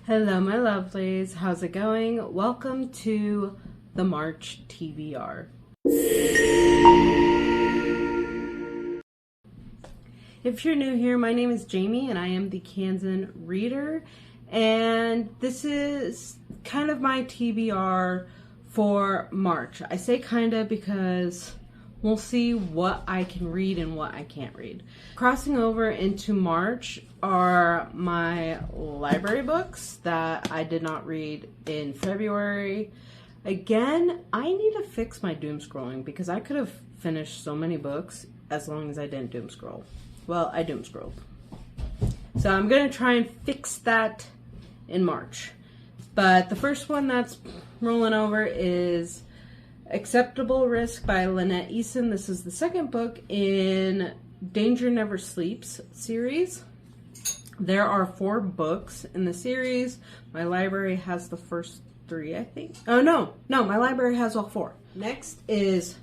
Hello, my lovelies. How's it going? Welcome to the March TBR. If you're new here, my name is Jamie and I am the Kansan reader. And this is kind of my TBR for March. I say kinda because we'll see what I can read and what I can't read. Crossing over into March are my library books that I did not read in February. Again, I need to fix my doom scrolling because I could have finished so many books as long as I didn't doom scroll. Well, I doom scrolled. So I'm going to try and fix that in March. But the first one that's rolling over is Acceptable Risk by Lynette Eason. This is the second book in Danger Never Sleeps series. There are 4 books in the series. My library has the first 3, I think. Oh, no, my library has all 4. Next is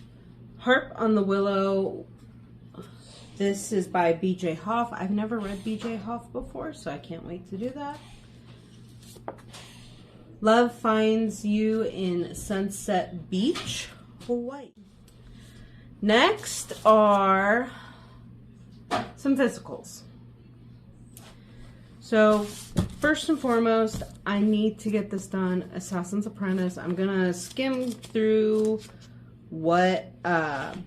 Harp on the Willow. This is by B.J. Hoff. I've never read B.J. Hoff before, so I can't wait to do that. Love Finds You in Sunset Beach, Hawaii. Next are some physicals. So, first and foremost, I need to get this done. Assassin's Apprentice. I'm gonna skim through what I've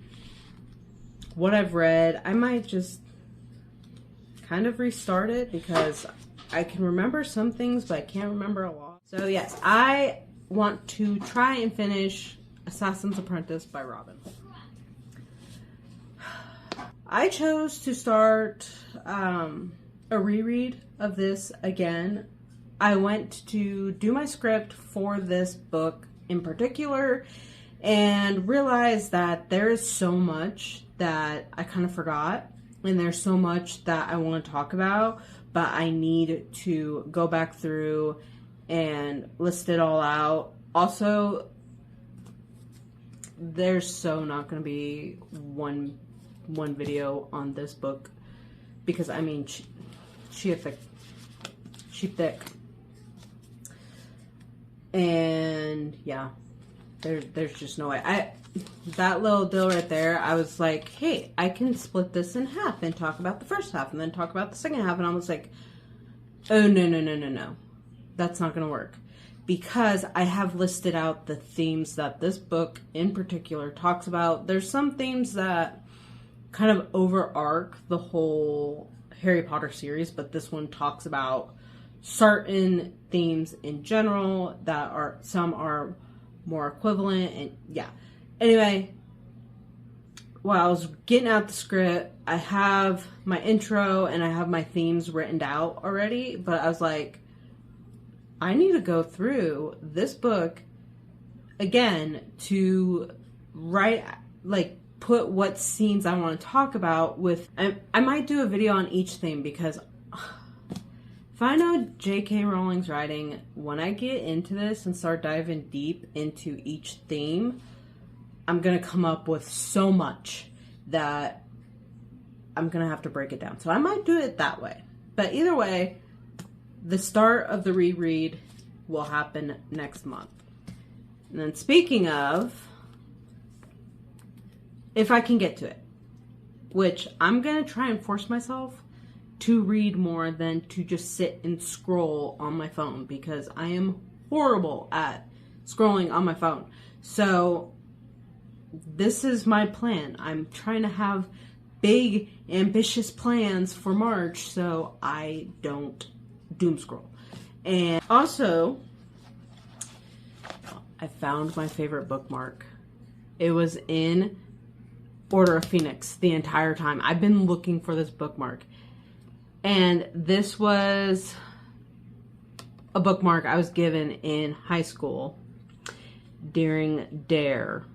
read. I might just kind of restart it because I can remember some things, but I can't remember a lot. So yes, I want to try and finish Assassin's Apprentice by Robin. I chose to start a reread of this again. I went to do my script for this book in particular and realized that there is so much that I kind of forgot, and there's so much that I want to talk about, but I need to go back through and list it all out. Also, there's so not going to be one video on this book because I mean she thick, and yeah, there's just no way. That little deal right there, I was like, hey, I can split this in half and talk about the first half and then talk about the second half, and I was like, oh no. That's not going to work because I have listed out the themes that this book in particular talks about. There's some themes that kind of overarch the whole Harry Potter series, but this one talks about certain themes in general that are, some are more equivalent, and yeah. Anyway, while I was getting out the script, I have my intro and I have my themes written out already, but I was like, I need to go through this book again to write, like, put what scenes I want to talk about with. I might do a video on each theme because if I know J.K. Rowling's writing, when I get into this and start diving deep into each theme, I'm going to come up with so much that I'm going to have to break it down. So I might do it that way. But either way, the start of the reread will happen next month. And then speaking of, if I can get to it, which I'm going to try and force myself to read more than to just sit and scroll on my phone because I am horrible at scrolling on my phone. So this is my plan. I'm trying to have big, ambitious plans for March so I don't doom scroll. And also, I found my favorite bookmark. It was in Order of Phoenix the entire time. I've been looking for this bookmark. And this was a bookmark I was given in high school during DARE.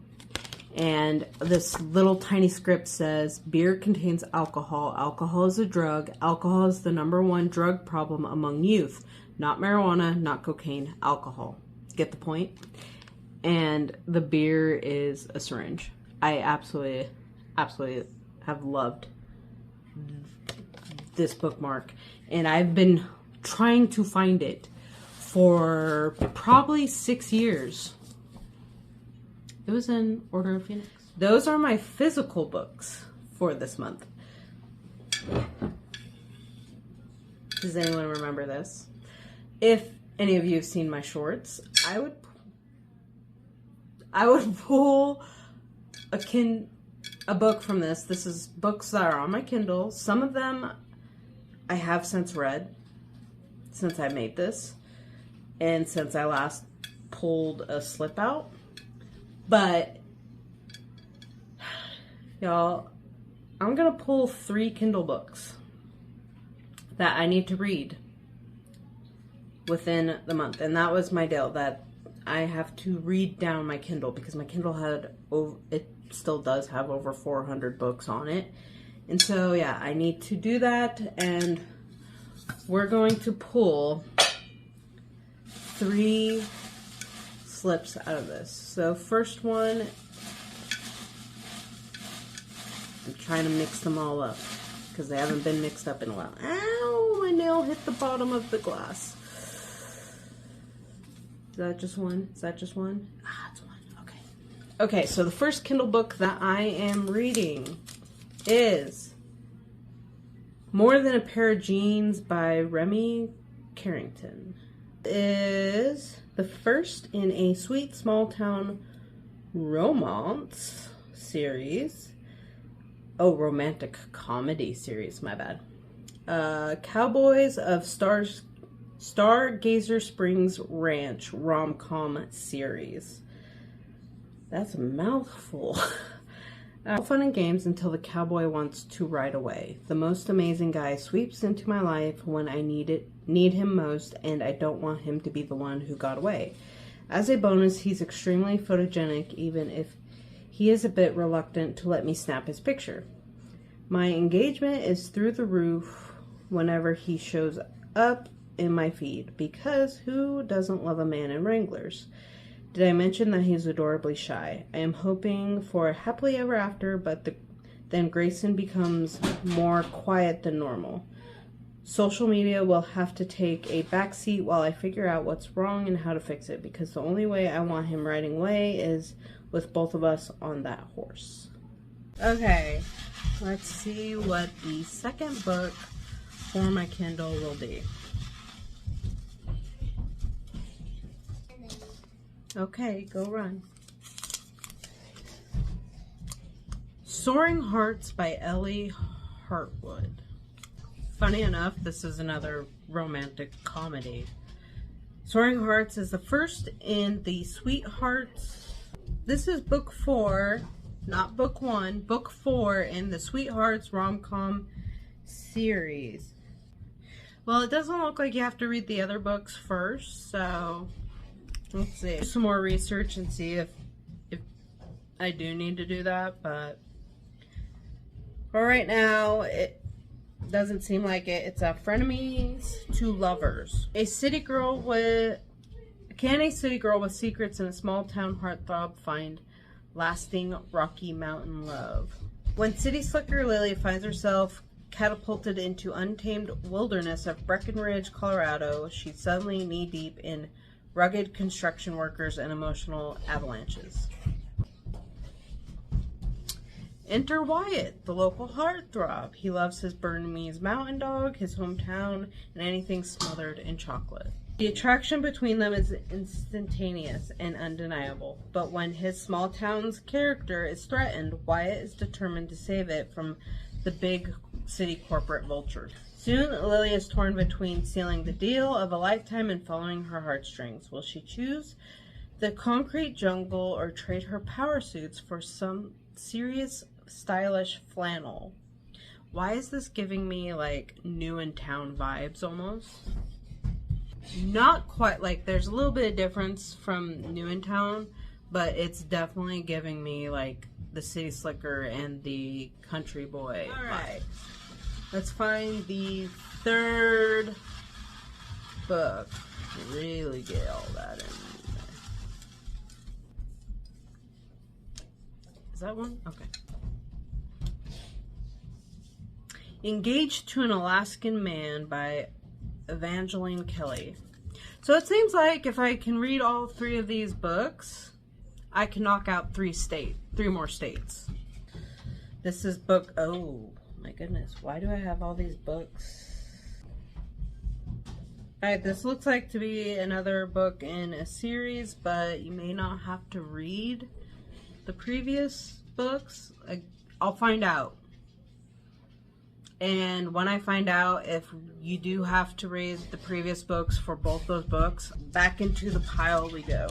And this little tiny script says, beer contains alcohol. Alcohol is a drug. Alcohol is the #1 drug problem among youth. Not marijuana, not cocaine, alcohol. Get the point? And the beer is a syringe. I absolutely have loved this bookmark. And I've been trying to find it for probably 6 years. It was in Order of Phoenix. Those are my physical books for this month. Does anyone remember this? If any of you have seen my shorts, I would pull a book from this. This is books that are on my Kindle. Some of them I have since read, since I made this, and since I last pulled a slip out. But, y'all, I'm going to pull 3 Kindle books that I need to read within the month. And that was my deal, that I have to read down my Kindle because my Kindle it still does have over 400 books on it. And so, yeah, I need to do that, and we're going to pull 3 slips out of this. So first one, I'm trying to mix them all up because they haven't been mixed up in a while. Ow, my nail hit the bottom of the glass. Is that just one? Is that just one? Ah, it's one. Okay. Okay, so the first Kindle book that I am reading is More Than a Pair of Jeans by Remy Carrington. It is the first in a sweet small town romance series. Oh, romantic comedy series, my bad. Cowboys of Stargazer Springs Ranch rom-com series. That's a mouthful. Fun and games until the cowboy wants to ride away. The most amazing guy sweeps into my life when I need him most, and I don't want him to be the one who got away. As a bonus, he's extremely photogenic, even if he is a bit reluctant to let me snap his picture. My engagement is through the roof whenever he shows up in my feed, because who doesn't love a man in Wranglers? Did I mention that he's adorably shy? I am hoping for a happily ever after, but then Grayson becomes more quiet than normal. Social media will have to take a backseat while I figure out what's wrong and how to fix it, because the only way I want him riding away is with both of us on that horse. Okay, let's see what the second book for my Kindle will be. Okay, go run. Soaring Hearts by Ellie Hartwood. Funny enough, this is another romantic comedy. Soaring Hearts is the first in the Sweethearts. This is book 4, not book 1, book 4 in the Sweethearts rom-com series. Well, it doesn't look like you have to read the other books first, so let's see. Do some more research and see if I do need to do that, but for right now, it doesn't seem like it. It's a frenemies to lovers. Can a city girl with secrets in a small town heartthrob find lasting Rocky Mountain love? When city slicker Lily finds herself catapulted into untamed wilderness of Breckenridge, Colorado, she's suddenly knee-deep in rugged construction workers and emotional avalanches. Enter Wyatt, the local heartthrob. He loves his Bernese mountain dog, his hometown, and anything smothered in chocolate. The attraction between them is instantaneous and undeniable, but when his small town's character is threatened, Wyatt is determined to save it from the big city corporate vultures. Soon, Lily is torn between sealing the deal of a lifetime and following her heartstrings. Will she choose the concrete jungle or trade her power suits for some serious, stylish flannel? Why is this giving me like New in Town vibes almost? Not quite, like there's a little bit of difference from New in Town, but it's definitely giving me like the City Slicker and the Country Boy vibe. Let's find the third book. Really get all that in there. Is that one? Okay. Engaged to an Alaskan Man by Evangeline Kelly. So it seems like if I can read all 3 of these books, I can knock out 3 more states. This is book, oh my goodness, why do I have all these books? Alright, this looks like to be another book in a series, but you may not have to read the previous books. I'll find out. And when I find out if you do have to read the previous books for both those books, back into the pile we go.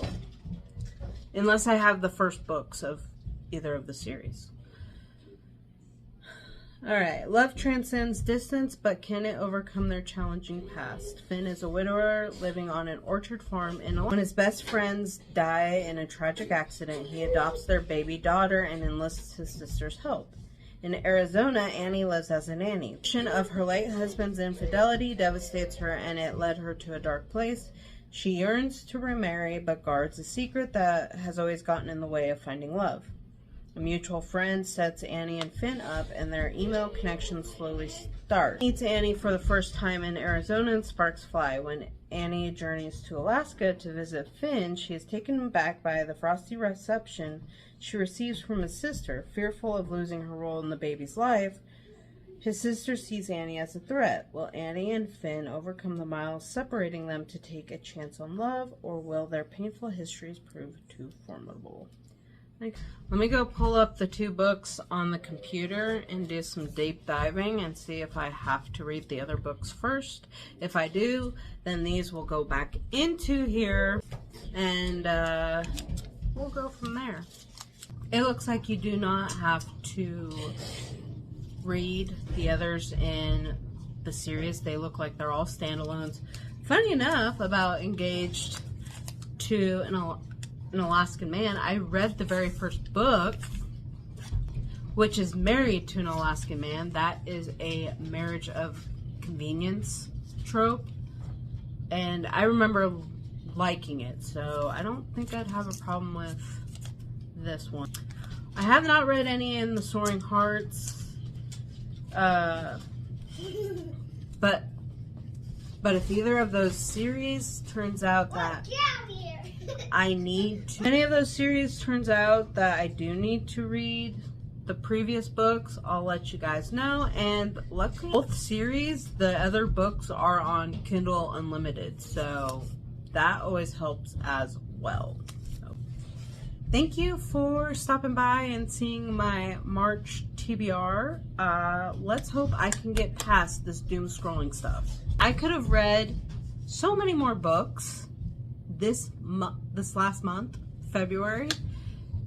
Unless I have the first books of either of the series. Alright, love transcends distance, but can it overcome their challenging past? Finn is a widower living on an orchard farm in Alaska. When his best friends die in a tragic accident, he adopts their baby daughter and enlists his sister's help. In Arizona, Annie lives as a nanny. The mention of her late husband's infidelity devastates her, and it led her to a dark place. She yearns to remarry, but guards a secret that has always gotten in the way of finding love. A mutual friend sets Annie and Finn up, and their email connection slowly starts. Meets Annie for the first time in Arizona, and sparks fly. When Annie journeys to Alaska to visit Finn, she is taken back by the frosty reception she receives from his sister. Fearful of losing her role in the baby's life, his sister sees Annie as a threat. Will Annie and Finn overcome the miles separating them to take a chance on love, or will their painful histories prove too formidable? Let me go pull up the 2 books on the computer and do some deep diving and see if I have to read the other books first. If I do, then these will go back into here, and we'll go from there. It looks like you do not have to read the others in the series. They look like they're all standalones. Funny enough, about Engaged to an Alaskan Man, I read the very first book, which is Married to an Alaskan Man. That is a marriage of convenience trope, and I remember liking it, so I don't think I'd have a problem with this one. I have not read any in the Soaring Hearts, but if either of those series turns out that I need to, any of those series turns out that I do need to read the previous books, I'll let you guys know. And luckily, both series, the other books are on Kindle Unlimited, so that always helps as well. So, thank you for stopping by and seeing my March TBR. Let's hope I can get past this doom scrolling stuff. I could have read so many more books this last month, February,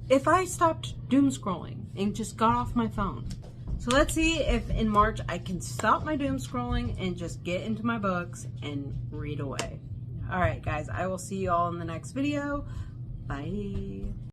if I stopped doom scrolling and just got off my phone. So let's see if in March I can stop my doom scrolling and just get into my books and read away. Alright guys, I will see you all in the next video. Bye.